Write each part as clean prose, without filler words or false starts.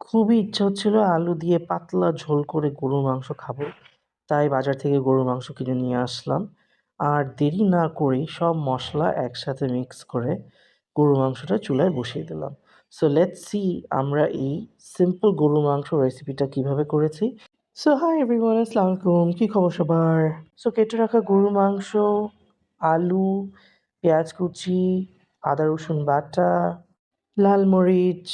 খুবই ইচ্ছা হচ্ছিল আলু দিয়ে পাতলা ঝোল করে গরুর মাংস খাবো। তাই বাজার থেকে গরুর মাংস কিনে নিয়ে আসলাম। আর দেরি না করেই সব মসলা একসাথে মিক্স করে গরুর মাংসটা চুলায় বসিয়ে দিলাম। সো লেটস সি আমরা এই সিম্পল গরুর মাংস রেসিপিটা কিভাবে করেছি। সো হাই এভরিওয়ান, আসসালামু আলাইকুম। কি খবর সবার? সো কেটে রাখা গরুর মাংস, আলু, পেঁয়াজ কুচি, আদা রসুন বাটা, লাল মরিচ,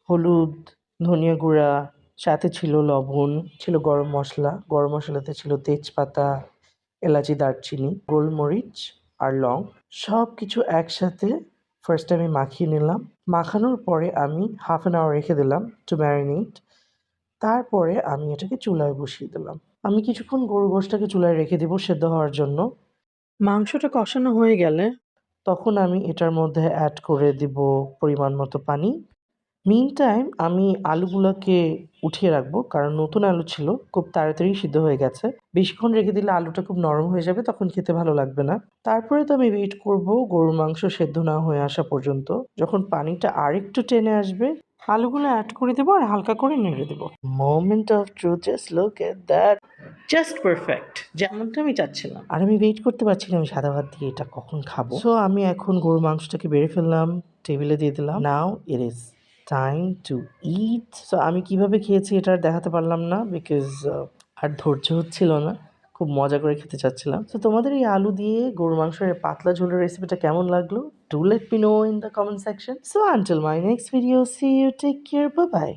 হলুদ, ধনিয়া গুঁড়া, সাথে ছিল লবণ, ছিল গরম মসলা। গরম মসলাতে ছিল তেজপাতা, এলাচি, দারচিনি, গোলমরিচ আর লং। সবকিছু একসাথে ফার্স্টে আমি মাখিয়ে নিলাম। মাখানোর পরে আমি হাফ অ্যান আওয়ার রেখে দিলাম টু ম্যারিনেট। তারপরে আমি এটাকে চুলায় বসিয়ে দিলাম। আমি কিছুক্ষণ গরুর গোশটাকে চুলায় রেখে দেবো সেদ্ধ হওয়ার জন্য। মাংসটা কষানো হয়ে গেলে তখন আমি এটার মধ্যে অ্যাড করে দিব পরিমাণ মতো পানি। মিনটাইম আমি আলুগুলাকে উঠিয়ে রাখবো, কারণ নতুন আলু ছিল, খুব তাড়াতাড়ি সিদ্ধ হয়ে গেছে। বেশিক্ষণ রেখে দিলে আলুটা খুব নরম হয়ে যাবে, তখন খেতে ভালো লাগবে না। তারপরে তো আমি ওয়েট করব গরুর মাংস সেদ্ধ না হয়ে আসা পর্যন্ত। যখন পানিটা আরেকটু টেনে আসবে, আলুগুলো অ্যাড করে দেবো আর হালকা করে নেড়ে দেবো। Moment of truth, just look at that, just perfect, যেমনটা আমি চাচ্ছিলাম। আর আমি ওয়েট করতে পারছি না আমি সাদা ভাত দিয়ে এটা কখন খাবো। সো আমি এখন গরুর মাংসটাকে বেড়ে ফেললাম, টেবিলে দিয়ে দিলাম। Now it is time to eat. So আমি কিভাবে খেয়েছি এটা আর দেখাতে পারলাম না, বিকজ আর ধৈর্য হচ্ছিল না। খুব মজা করে খেতে চাচ্ছিলাম। তো তোমাদের এই আলু দিয়ে গরুর মাংসের পাতলা ঝোলের রেসিপিটা কেমন লাগলো? Do let me know in the comment section. So until my next video, see you, take care, bye by.